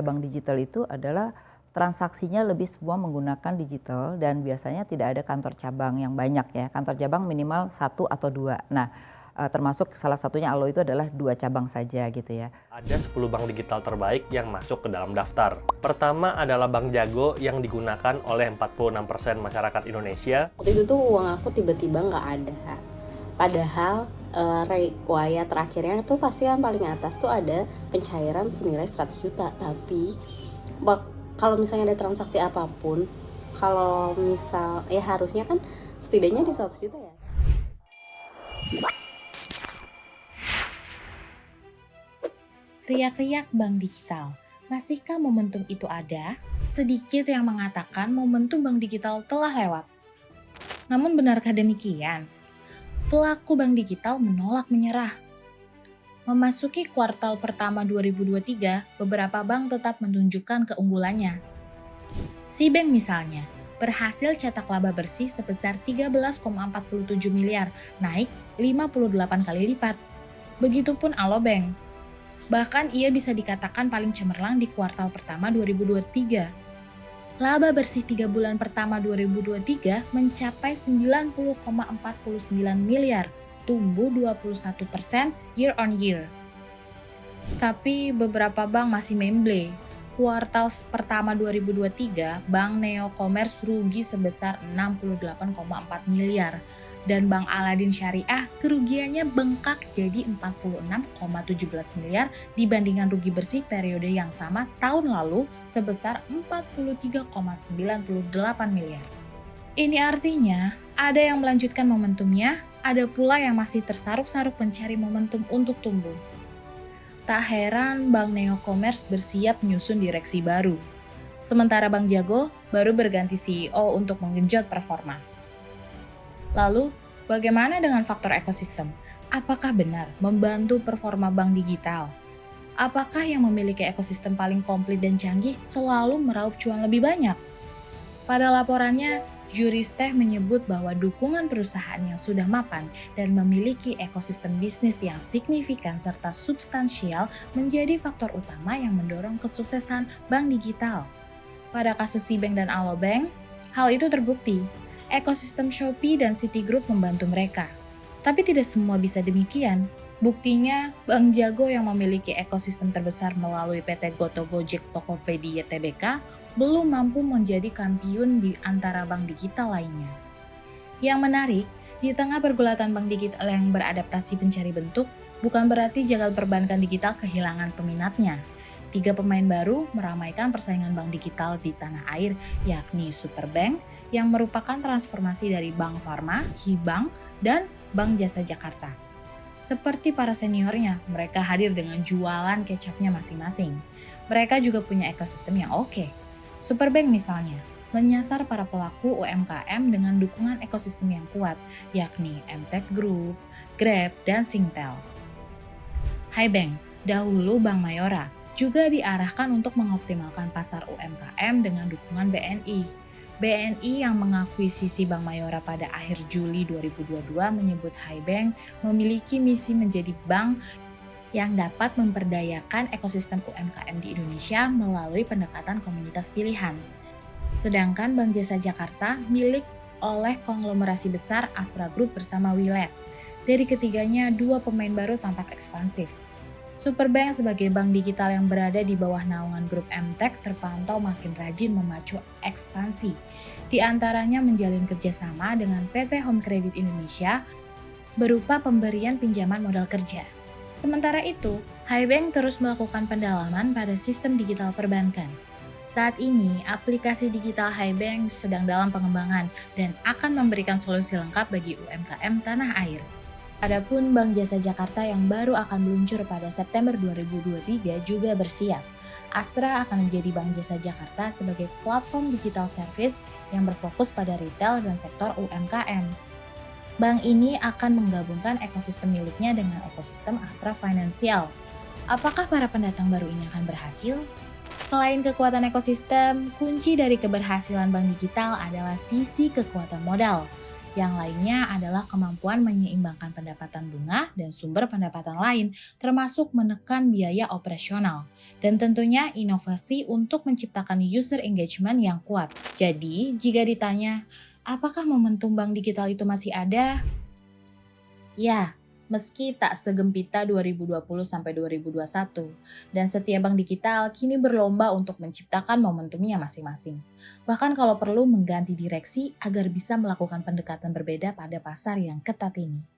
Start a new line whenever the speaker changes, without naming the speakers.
Bank digital itu adalah transaksinya lebih semua menggunakan digital dan biasanya tidak ada kantor cabang yang banyak ya. Kantor cabang minimal satu atau dua. Nah, termasuk salah satunya Alo itu adalah 2 cabang saja gitu ya.
Ada 10 bank digital terbaik yang masuk ke dalam daftar. Pertama adalah Bank Jago yang digunakan oleh 46% masyarakat Indonesia.
Waktu itu tuh uang aku tiba-tiba nggak ada. Padahal require terakhirnya tuh pasti kan paling atas tuh ada pencairan senilai 100 juta. Tapi kalau misalnya ada transaksi apapun, kalau misal ya harusnya kan setidaknya di 100 juta ya.
Riak-riak bank digital, masihkah momentum itu ada? Sedikit yang mengatakan momentum bank digital telah lewat. Namun benarkah demikian? Pelaku bank digital menolak menyerah. Memasuki kuartal pertama 2023, beberapa bank tetap menunjukkan keunggulannya. Cbank misalnya, berhasil cetak laba bersih sebesar 13,47 miliar, naik 58 kali lipat. Begitupun Alobank. Bahkan ia bisa dikatakan paling cemerlang di kuartal pertama 2023. Laba bersih 3 bulan pertama 2023 mencapai 90,49 miliar, tumbuh 21% year on year. Tapi beberapa bank masih memble. Kuartal pertama 2023, Bank Neo Commerce rugi sebesar 68,4 miliar. Dan Bank Aladin Syariah kerugiannya bengkak jadi 46,17 miliar dibandingkan rugi bersih periode yang sama tahun lalu sebesar 43,98 miliar. Ini artinya ada yang melanjutkan momentumnya, ada pula yang masih tersaruk-saruk mencari momentum untuk tumbuh. Tak heran Bank Neo Commerce bersiap menyusun direksi baru. Sementara Bank Jago baru berganti CEO untuk menggenjot performa. Lalu, bagaimana dengan faktor ekosistem? Apakah benar membantu performa bank digital? Apakah yang memiliki ekosistem paling komplit dan canggih selalu meraup cuan lebih banyak? Pada laporannya, Juristech menyebut bahwa dukungan perusahaan yang sudah mapan dan memiliki ekosistem bisnis yang signifikan serta substansial menjadi faktor utama yang mendorong kesuksesan bank digital. Pada kasus Cbank dan Alobank, hal itu terbukti. Ekosistem Shopee dan Citigroup membantu mereka. Tapi tidak semua bisa demikian. Buktinya, Bank Jago yang memiliki ekosistem terbesar melalui PT Goto Gojek Tokopedia Tbk belum mampu menjadi kampiun di antara bank digital lainnya. Yang menarik, di tengah pergulatan bank digital yang beradaptasi pencari bentuk, bukan berarti jagal perbankan digital kehilangan peminatnya. 3 pemain baru meramaikan persaingan bank digital di tanah air, yakni Superbank yang merupakan transformasi dari Bank Farma, Hibank, dan Bank Jasa Jakarta. Seperti para seniornya, mereka hadir dengan jualan kecapnya masing-masing. Mereka juga punya ekosistem yang oke. Superbank misalnya, menyasar para pelaku UMKM dengan dukungan ekosistem yang kuat, yakni Mtek Group, Grab, dan Singtel. Hibank, dahulu Bank Mayora, juga diarahkan untuk mengoptimalkan pasar UMKM dengan dukungan BNI. BNI yang mengakuisisi Bank Mayora pada akhir Juli 2022 menyebut Hibank memiliki misi menjadi bank yang dapat memperdayakan ekosistem UMKM di Indonesia melalui pendekatan komunitas pilihan. Sedangkan Bank Jasa Jakarta milik oleh konglomerasi besar Astra Group bersama Wilet. Dari ketiganya, 2 pemain baru tampak ekspansif. Superbank sebagai bank digital yang berada di bawah naungan grup Mtek terpantau makin rajin memacu ekspansi. Di antaranya menjalin kerjasama dengan PT Home Credit Indonesia berupa pemberian pinjaman modal kerja. Sementara itu, Hibank terus melakukan pendalaman pada sistem digital perbankan. Saat ini, aplikasi digital Hibank sedang dalam pengembangan dan akan memberikan solusi lengkap bagi UMKM tanah air. Adapun Bank Jasa Jakarta yang baru akan meluncur pada September 2023 juga bersiap. Astra akan menjadi Bank Jasa Jakarta sebagai platform digital service yang berfokus pada retail dan sektor UMKM. Bank ini akan menggabungkan ekosistem miliknya dengan ekosistem Astra Financial. Apakah para pendatang baru ini akan berhasil? Selain kekuatan ekosistem, kunci dari keberhasilan bank digital adalah sisi kekuatan modal. Yang lainnya adalah kemampuan menyeimbangkan pendapatan bunga dan sumber pendapatan lain, termasuk menekan biaya operasional. Dan tentunya inovasi untuk menciptakan user engagement yang kuat. Jadi, jika ditanya, apakah momentum bank digital itu masih ada? Ya, meski tak segempita 2020-2021, dan setiap bank digital kini berlomba untuk menciptakan momentumnya masing-masing. Bahkan kalau perlu mengganti direksi agar bisa melakukan pendekatan berbeda pada pasar yang ketat ini.